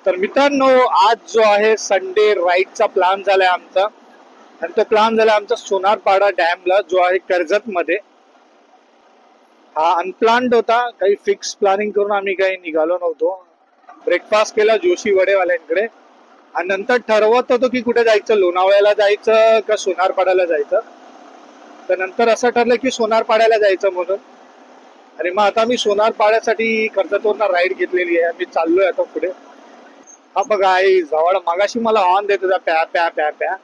तर मित्रांनो, आज जो आहे संडे राईडचा प्लॅन झालाय आमचा, आणि तो प्लॅन झाला आमचा सोनारपाडा डॅमला, जो आहे कर्जत मध्ये. हा अनप्लान्ड होता, काही फिक्स प्लॅनिंग करून आम्ही काही निघालो नव्हतो. ब्रेकफास्ट केला जोशी वडेवाल्यांकडे आणि नंतर ठरवत होतो की कुठे जायचं, लोणावळ्याला जायचं का सोनारपाड्याला जायचं. तर नंतर असं ठरलं की सोनारपाड्याला जायचं म्हणून. आणि मग आता मी सोनारपाड्यासाठी कर्जतवरून राईड घेतलेली आहे. मी चाललोय आता पुढे. हा बघा आई जवळ मागाशी मला हॉर्न देत होता प्या प्या प्या प्या.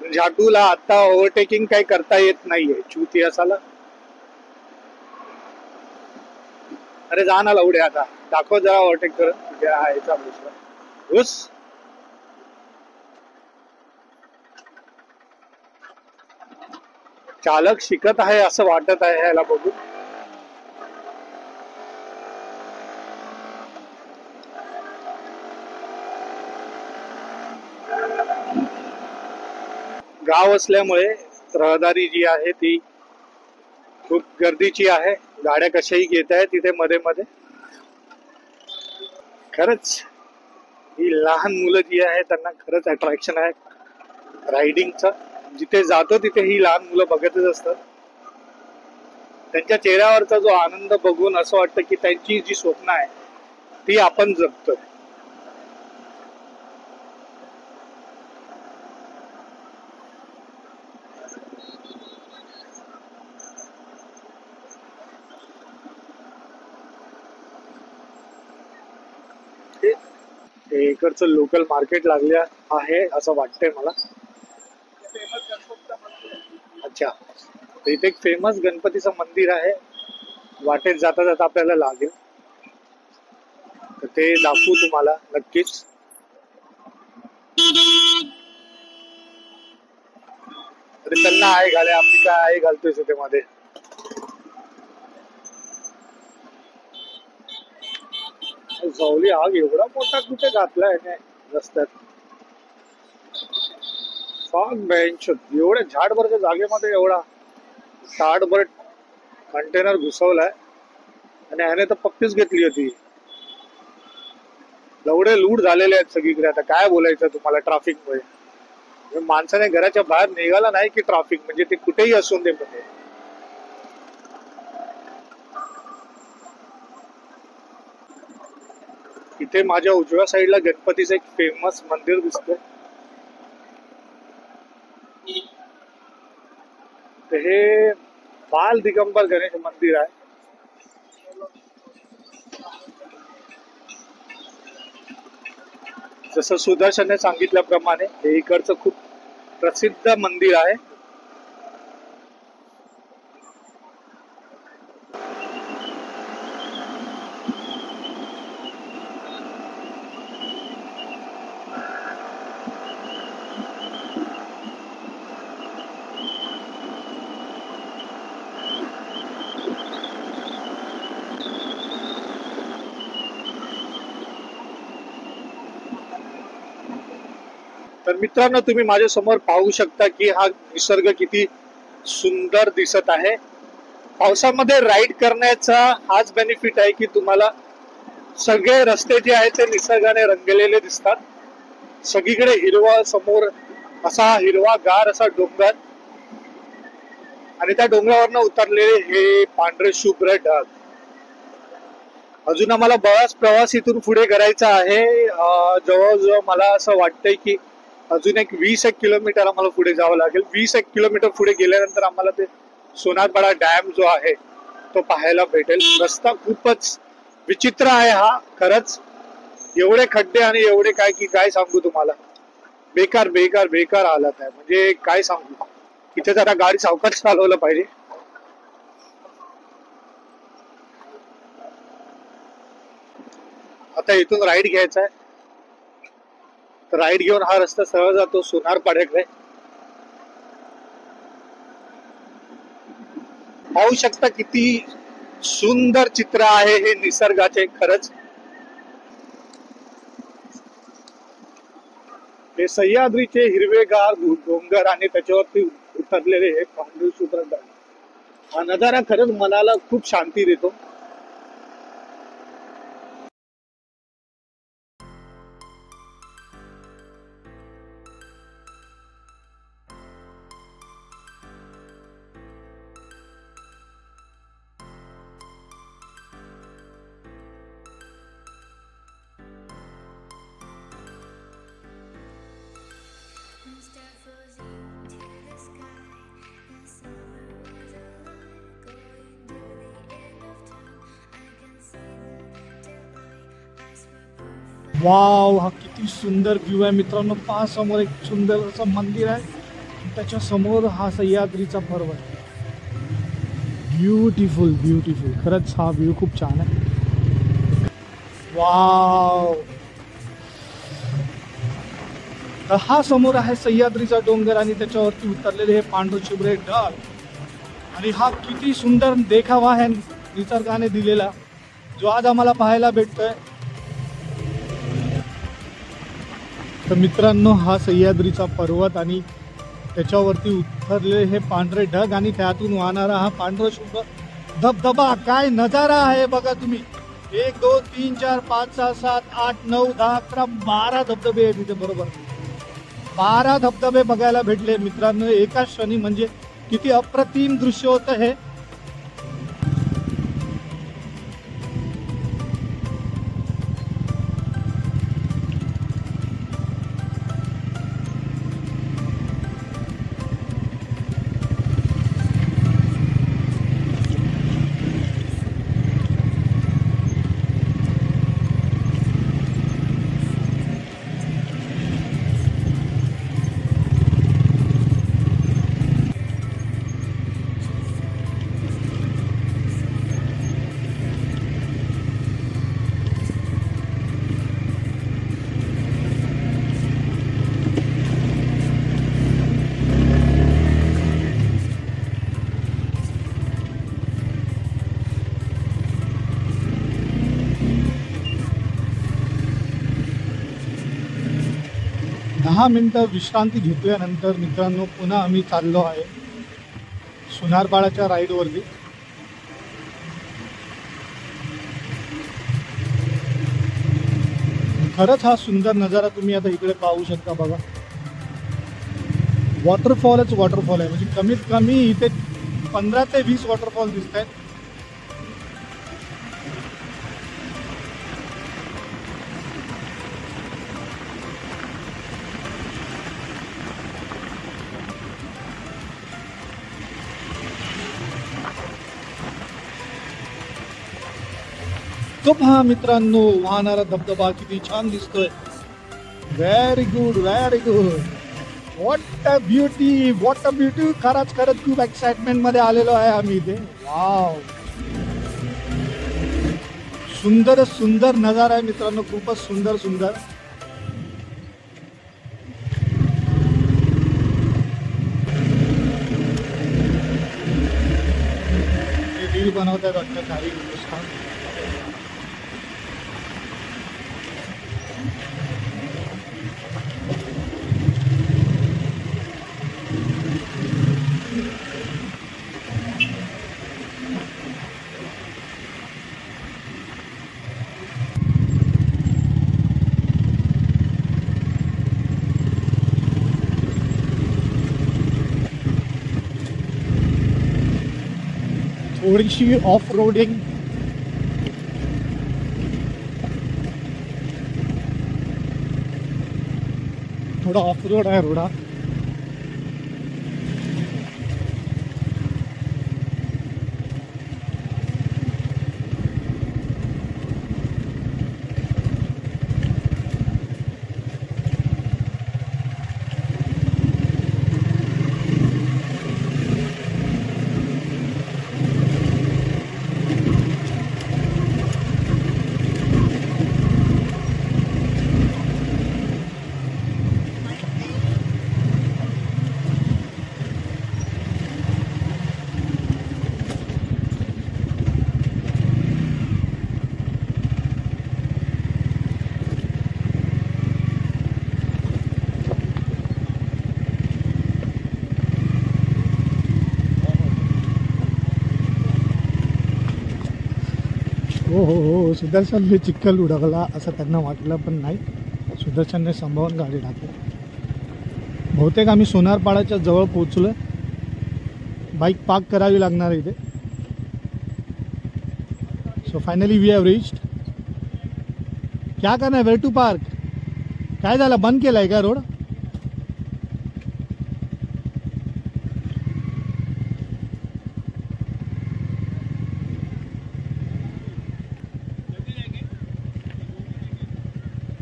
झाटूला आता ओव्हरटेकिंग काही करता येत नाहीये चुती असाला. अरे जा ना लवडे, आता दाखव जरा ओव्हरटेक करत तुझ्या याचा घुस. चालक शिकत आहे असं वाटत आहे याला बघून. गाव असल्यामुळे रहदारी जी आहे ती खूप गर्दीची आहे. गाड्या कशाही घेत आहेत तिथे मध्ये मध्ये. खरंच ही लहान मुलं जी आहे त्यांना खरंच अट्रॅक्शन आहे रायडिंगचं. जिथे जातो तिथे ही लहान मुलं बघतच असतात. त्यांच्या चेहऱ्यावरचा जो आनंद बघून असं वाटतं की त्यांची जी स्वप्न आहे ती आपण जगतोय. इकडचं लोकल मार्केट लागले आहे असं वाटतंय मला. अच्छा, इथे एक फेमस गणपतीचं मंदिर आहे. वाटेत जाता जाता आपल्याला लागेल तर ते दाखवू तुम्हाला नक्कीच. अरे त्यांना आहे घाले, आम्ही काय आहे घालतोय त्यामध्ये. जाऊली आग एवढा मोठा कुठे घातलाय रस्त्यात. फॉग बेंच एवढ्या झाडभरच्या जागेमध्ये एवढा ताडभर कंटेनर घुसवलाय. आणि ह्याने तर पप्पीच घेतली होती. एवढे लूट झालेले आहेत सगळीकडे. आता काय बोलायचं तुम्हाला ट्रॅफिक मुळे. माणसाने घराच्या बाहेर निघाला नाही की ट्रॅफिक म्हणजे ते कुठेही असून दे. म्हणजे इथे माझ्या उजव्या साईडला गणपतीचं एक फेमस मंदिर दिसतंय. हे बाल दिगंबर गणेश मंदिर आहे. जसं सुदर्शनने सांगितल्याप्रमाणे हे इकडचं खूप प्रसिद्ध मंदिर आहे. तर मित्रांनो, तुम्ही माझ्या समोर पाहू शकता की हा निसर्ग किती सुंदर दिसत आहे. पावसामध्ये राईड करण्याचा हाच बेनिफिट आहे की तुम्हाला सगळे रस्ते जे आहेत ते निसर्गाने रंगलेले दिसतात. सगळीकडे हिरवा, समोर असा हिरवा गार असा डोंगर आणि त्या डोंगरावरनं उतरलेले हे पांढरे शुभ्र ढग. अजून आम्हाला बराच प्रवास इथून पुढे करायचा आहे. जवळजवळ मला असं वाटतंय की अजून एक 20 किलोमीटर आम्हाला पुढे जावं लागेल. 20 किलोमीटर पुढे गेल्यानंतर आम्हाला ते सोनारपाडा डॅम जो आहे तो पाहायला भेटेल. रस्ता खूपच विचित्र आहे हा खरंच. एवढे खड्डे आणि एवढे काय की काय सांगू तुम्हाला. बेकार बेकार बेकार हालत आहे. म्हणजे काय सांगू, इथे जरा गाडी सावकाश चालवलं पाहिजे. आता इथून राईड घ्यायचा आहे. तर राईड घेऊन हा रस्ता सरळ जातो सोनारपाड्याकडे. पाहू शकता किती सुंदर चित्र आहे हे निसर्गाचे खरंच. हे सह्याद्रीचे हिरवेगार डोंगर आणि त्याच्यावरती उतरलेले हे पांढरे शुभ्र ढग. हा नजारा खरंच मनाला खूप शांती देतो. वाव, हा किती सुंदर व्ह्यू आहे मित्रांनो. पहा समोर एक सुंदर असं मंदिर आहे, त्याच्या समोर हा सह्याद्रीचा पर्वत. ब्युटिफुल ब्युटिफुल, खरंच हा व्ह्यू खूप छान आहे. वाव. तर हा समोर आहे सह्याद्रीचा डोंगर आणि त्याच्यावरती उतरलेले हे पांढरशुभ्र ढग. आणि हा किती सुंदर देखावा आहे निसर्गाने दिलेला, जो आज आम्हाला पाहायला भेटतोय. तर मित्रांनो, हा सह्याद्रीचा पर्वत आणि त्याच्यावरती उतरलेले हे पांढरे ढग आणि त्यातून वाहणारा हा पांढरशुभ्र धबधबा. काय नजारा आहे बघा तुम्ही. 1 2 3 4 5 6 7 8 9 10 11 12 धबधबे आहेत तिथे. बरोबर 12 धबधबे बघायला भेटले मित्रांनो एका क्षणी. म्हणजे किती अप्रतिम दृश्य होतं हे. दहा मिनिटं विश्रांती घेतल्यानंतर मित्रांनो पुन्हा आम्ही चाललो आहे सुनारपाडाच्या राईडवरती. खरंच हा सुंदर नजारा तुम्ही आता इकडे पाहू शकता बघा. वॉटरफॉलच वॉटरफॉल आहे. म्हणजे कमीत कमी इथे 15 ते 20 वॉटरफॉल दिसत आहेत. तो पहा मित्रांनो, वाहणारा धबधबा किती छान दिसतोय. Very good very good. What a beauty what a beauty. खरंच खूप एक्साइटमेंट मध्ये आलेलो आहे आम्ही इथे. वाव, सुंदर सुंदर नजारा आहे मित्रांनो. खूपच सुंदर सुंदर. रील बनवतात वाटतं काही हिंदुस्थान. थोडीशी ऑफ रोडिंग. थोडा ऑफ रोड आहे रोडा. हो, सुदर्शनने चिखल उडवला असं त्यांना वाटलं, पण नाही. सुदर्शनने सांभाळून गाडी टाकली. बहुतेक आम्ही सोनारपाडाच्या जवळ पोहोचलो. बाईक पार्क करावी लागणार इथे. So finally we have reached. क्या करना है, वेअर टू पार्क. काय झालं, बंद केलाय का रोड.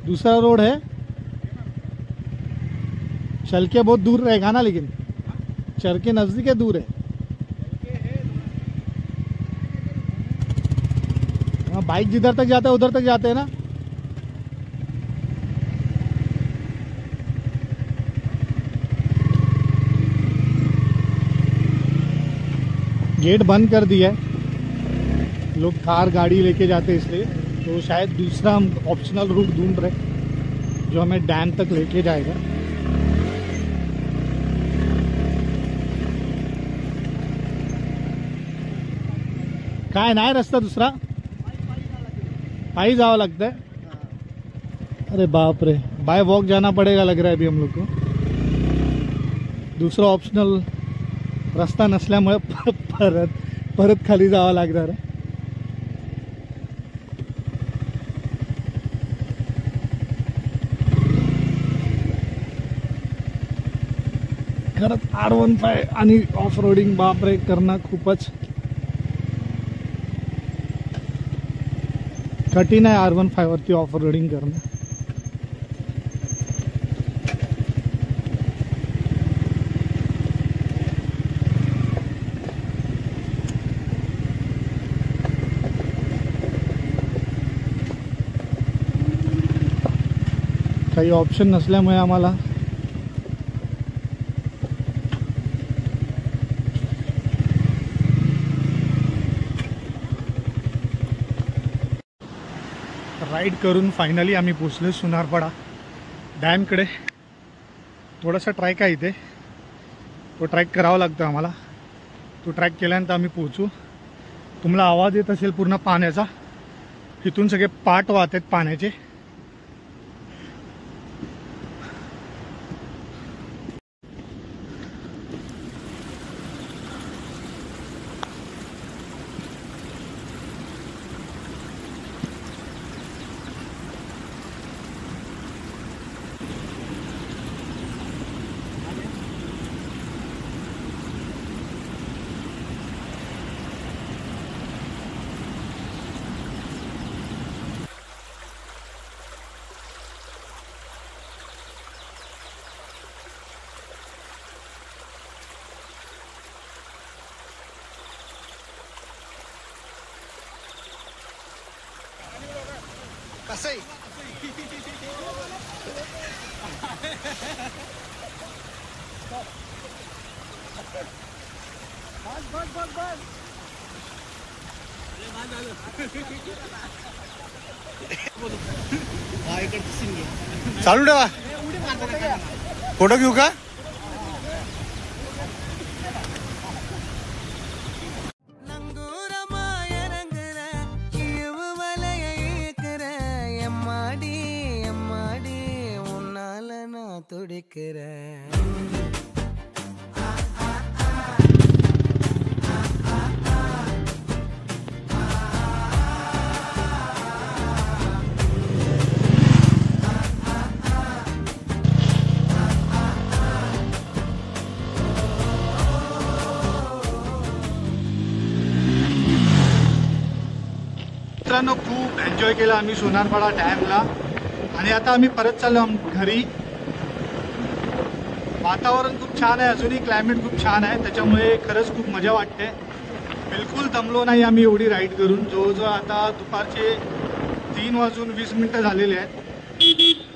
दूसरा रोड है, चल के बहुत दूर रहेगा ना, लेकिन चल के नजदीक है दूर है? हाँ, बाइक जिधर तक जाता है उधर तक जाते हैं ना। गेट बंद कर दिया है, लोग कार गाड़ी लेके जाते हैं इसलिए, तो शायद दूसरा हम ऑप्शनल रूट ढूंढ रहे जो हमें डैम तक लेके जाएगा। काय नाही रस्ता दूसरा, पाई जावा लगता है। अरे बाप रे, बाय वॉक जाना पड़ेगा लग रहा है अभी हम लोग को। दूसरा ऑप्शनल रस्ता नसल्यामुळे परत खाली जावा लागणार आहे। खरंच R15 आणि ऑफ रोडिंग बापरे करणं खूपच कठीण आहे। R15 वरती ऑफ रोडिंग करणं काही ऑप्शन नसल्यामुळे आम्हाला राईड करून फायनली आम्ही पोचलो सुनारपाडा डॅमकडे। थोडासा ट्रॅक आहे इथे, तो ट्रॅक करावा लागतो आम्हाला। तो ट्रॅक केल्यानंतर आम्ही पोहोचू। तुम्हाला आवाज येत असेल पूर्ण पाण्याचा, इथून सगळे पाट वाहत आहेत पाण्याचे। कसं चालू ठेवा, फोटो घेऊ का? मित्रांनो खूप एन्जॉय केला आम्ही सोनारपाडा डॅमला आणि आता आम्ही परत चाललो घरी। वातावरण खूप छान आहे, अजूनही क्लायमेट खूप छान आहे, त्याच्यामुळे खरंच खूप मजा वाटते। बिलकुल दमलो नाही आम्ही एवढी राईड करून। जवळजवळ आता दुपारचे 3:20 झालेले आहेत।